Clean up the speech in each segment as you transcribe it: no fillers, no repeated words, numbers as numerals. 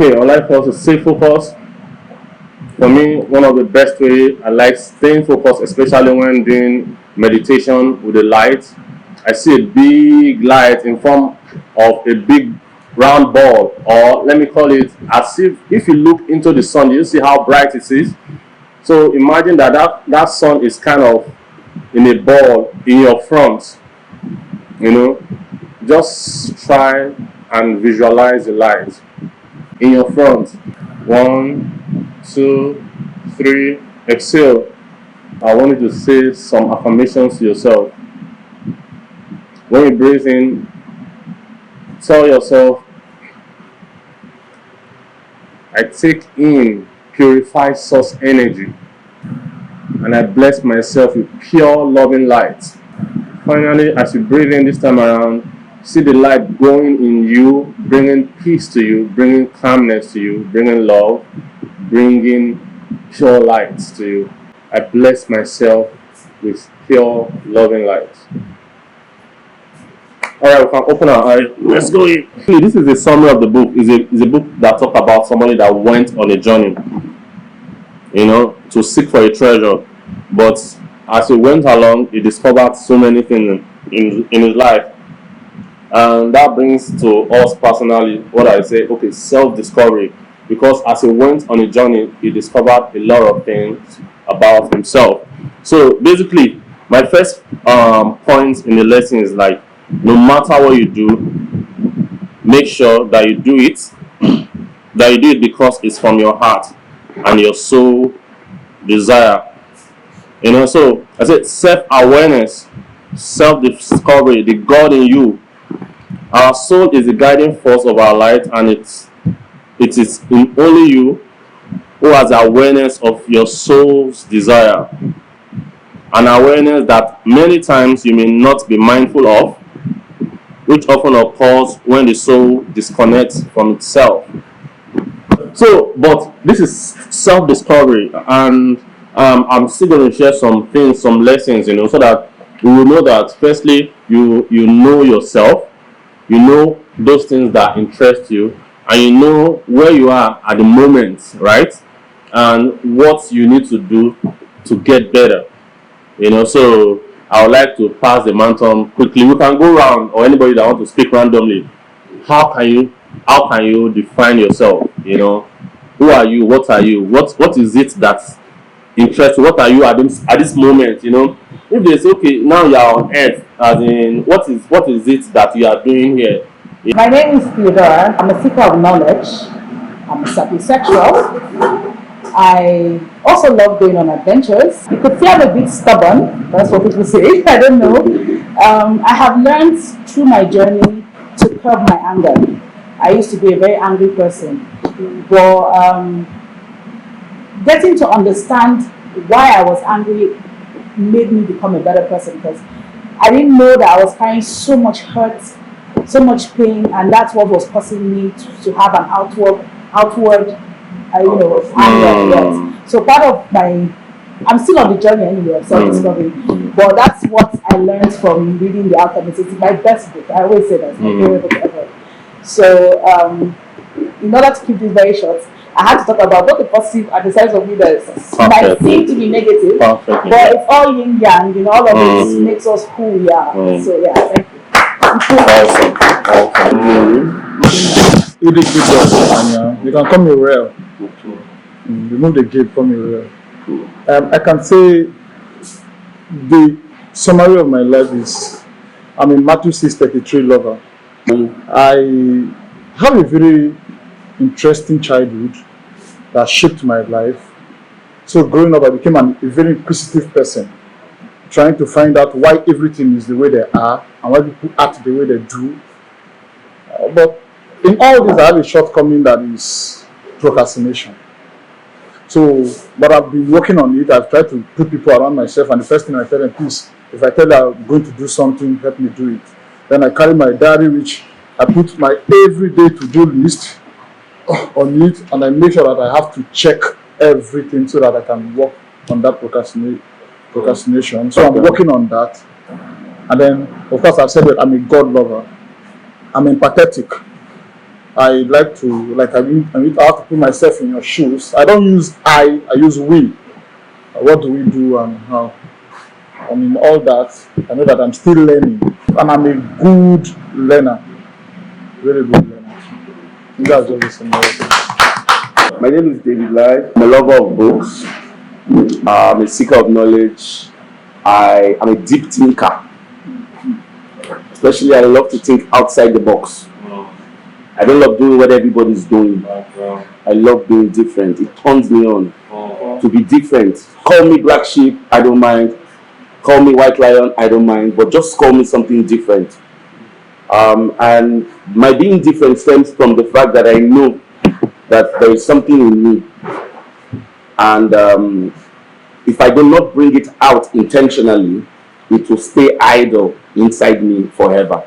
Okay, I would like for us to stay focused. For me, one of the best way I like staying focused, especially when doing meditation with the light. I see a big light in form of a big round ball, or let me call it as if you look into the sun, you see how bright it is. So imagine that sun is kind of in a ball in your front. You know, just try and visualize the light in your front. One, two, three. Exhale. I want you to say some affirmations to yourself. When you breathe in, tell yourself, I take in purified source energy and I bless myself with pure loving light. Finally, as you breathe in this time around, see the light growing in you, bringing peace to you, bringing calmness to you, bringing love, bringing pure light to you. I bless myself with pure loving light. Alright, we can open our eyes. Let's go in. This is a summary of the book. It's a book that talks about somebody that went on a journey, to seek for a treasure. But as he went along, he discovered so many things in his life. And that brings to us personally what I say, okay, self-discovery. Because as he went on a journey, he discovered a lot of things about himself. So basically, my first point in the lesson is like, no matter what you do, make sure that you do it because it's from your heart and your soul desire. So I said self-awareness, self-discovery, the God in you. Our soul is the guiding force of our life, and it is in only you who has awareness of your soul's desire. An awareness that many times you may not be mindful of, which often occurs when the soul disconnects from itself. So, but this is self-discovery, and I'm still going to share some things, some lessons, so that you will know that firstly, you know yourself, you know those things that interest you, and you know where you are at the moment, right? And what you need to do to get better. So I would like to pass the mantle quickly. We can go around, or anybody that wants to speak randomly. How can you define yourself? Who are you? What are you? What is it that interests you? What are you at this moment? If they say, okay, now you are on earth, as in what is it that you are doing here? My name is Theodora. I'm a seeker of knowledge. I'm a sapiosexual. I also love going on adventures. You could say I'm a bit stubborn. That's what people say. I don't know. I have learned through my journey to curb my anger. I used to be a very angry person. But getting to understand why I was angry made me become a better person, because I didn't know that I was carrying so much hurt, so much pain, and that's what was causing me to have an outward anger. Yes. So part of I'm still on the journey anyway of self-discovery, but that's what I learned from reading The Alchemist. It's my best book. I always say that it's my favorite book ever. So in order to keep this very short, I had to talk about both the positive and the sides of me that might seem to be negative, but it's all yin yang. All of it makes us who we are. So yeah, thank you. Awesome. You did good job, Anya. You can call me real. Remove the gate, call me real. I can say the summary of my life is I'm a Matthew 6:33 lover. I have a very interesting childhood that shaped my life. So growing up, I became a very inquisitive person, trying to find out why everything is the way they are and why people act the way they do. But in all this, I have a shortcoming that is procrastination. So, but I've been working on it. I've tried to put people around myself, and the first thing I tell them, please, if I tell you I'm going to do something, help me do it. Then I carry my diary, which I put my everyday to-do list on it, and I make sure that I have to check everything so that I can work on that procrastination. So I'm working on that. And then, of course, I've said that I'm a God lover. I'm empathetic. I like to, like, I have to put myself in your shoes. I don't use I use we. What do we do and how? I mean, all that. I know that I'm still learning, and I'm a good learner, very good learner. That's just the scenario. My name is David Lai. I'm a lover of books. I'm a seeker of knowledge. I am a deep thinker. Especially, I love to think outside the box. I don't love doing what everybody's doing. I love being different. It turns me on to be different. Call me black sheep, I don't mind. Call me white lion, I don't mind. But just call me something different. And my being different stems from the fact that I know that there is something in me. And if I do not bring it out intentionally, it will stay idle inside me forever.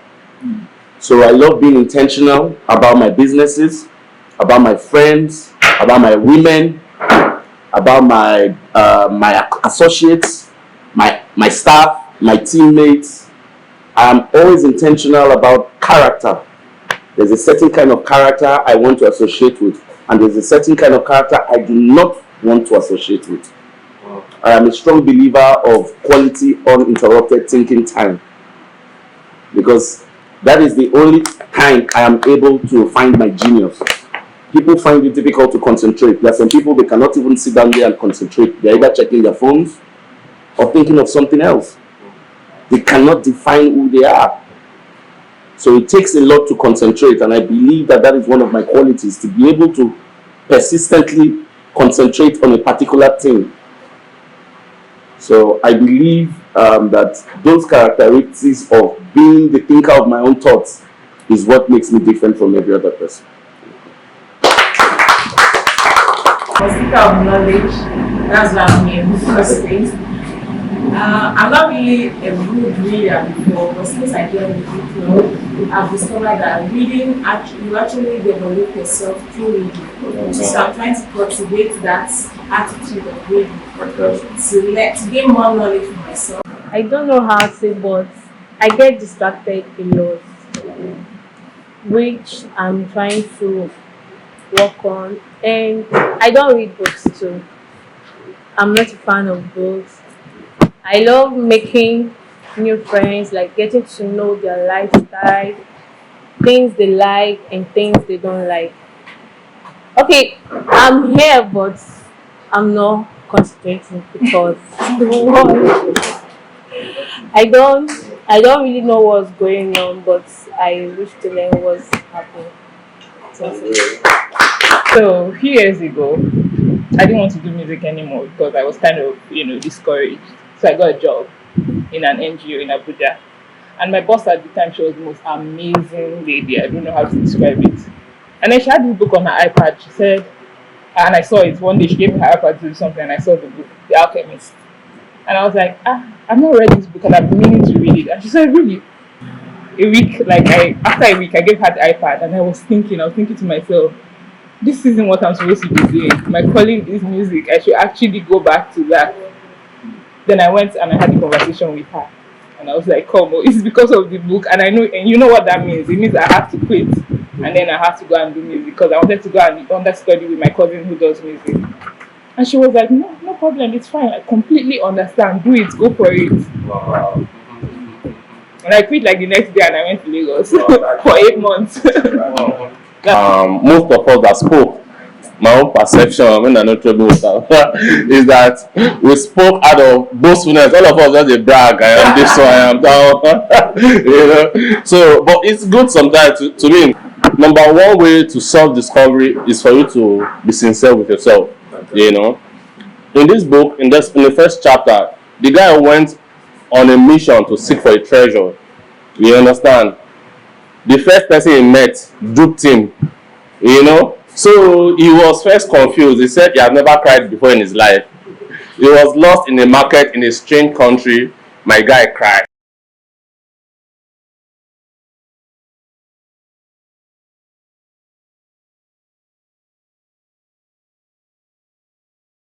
So I love being intentional about my businesses, about my friends, about my women, about my associates, my staff, my teammates. I'm always intentional about character. There's a certain kind of character I want to associate with, and there's a certain kind of character I do not want to associate with. I am a strong believer of quality, uninterrupted thinking time, because that is the only time I am able to find my genius. People find it difficult to concentrate. There are some people, they cannot even sit down there and concentrate. They're either checking their phones or thinking of something else. They cannot define who they are. So it takes a lot to concentrate, and I believe that that is one of my qualities, to be able to persistently concentrate on a particular thing. So I believe that those characteristics of being the thinker of my own thoughts is what makes me different from every other person. A seeker of knowledge, that's what I'm in the first place. I'm not really a book reader before, but since I joined the BookClub, I've discovered that reading, you actually develop yourself through reading. So I'm trying to cultivate that attitude of reading to gain more knowledge for myself. I don't know how to say, but I get distracted a lot, which I'm trying to work on. And I don't read books too. I'm not a fan of books. I love making new friends, like getting to know their lifestyle, things they like and things they don't like. Okay, I'm here, but I'm not concentrating because one, I don't I don't really know what's going on, but I wish to learn what's happening. So, So a few years ago, I didn't want to do music anymore because I was kind of, discouraged. So I got a job in an NGO in Abuja. And my boss at the time, she was the most amazing lady. I don't know how to describe it. And then she had this book on her iPad. She said, and I saw it one day. She gave me her iPad to do something, and I saw the book, The Alchemist. And I was like, I've not read this book, and I've been meaning to read it. And she said, really? A week, after a week, I gave her the iPad, and I was thinking to myself, this isn't what I'm supposed to be doing. My calling is music. I should actually go back to that. Then I went and I had a conversation with her. And I was like, come on, it's because of the book. And I know, and you know what that means. It means I have to quit. And then I have to go and do music because I wanted to go and understudy with my cousin who does music. And she was like, no problem, it's fine. I completely understand. Do it, go for it. Wow. And I quit like the next day and I went to Lagos for 8 months. Most of us that spoke, my own perception when I know trouble with that is that we spoke out of boastfulness. All of us just a brag. I am this, so I am that. So, but it's good sometimes to me. Number one way to self-discovery is for you to be sincere with yourself. In this book, in the first chapter, the guy went on a mission to seek for a treasure. You understand? The first person he met duped him. So he was first confused. He said he had never cried before in his life. He was lost in a market in a strange country. My guy cried.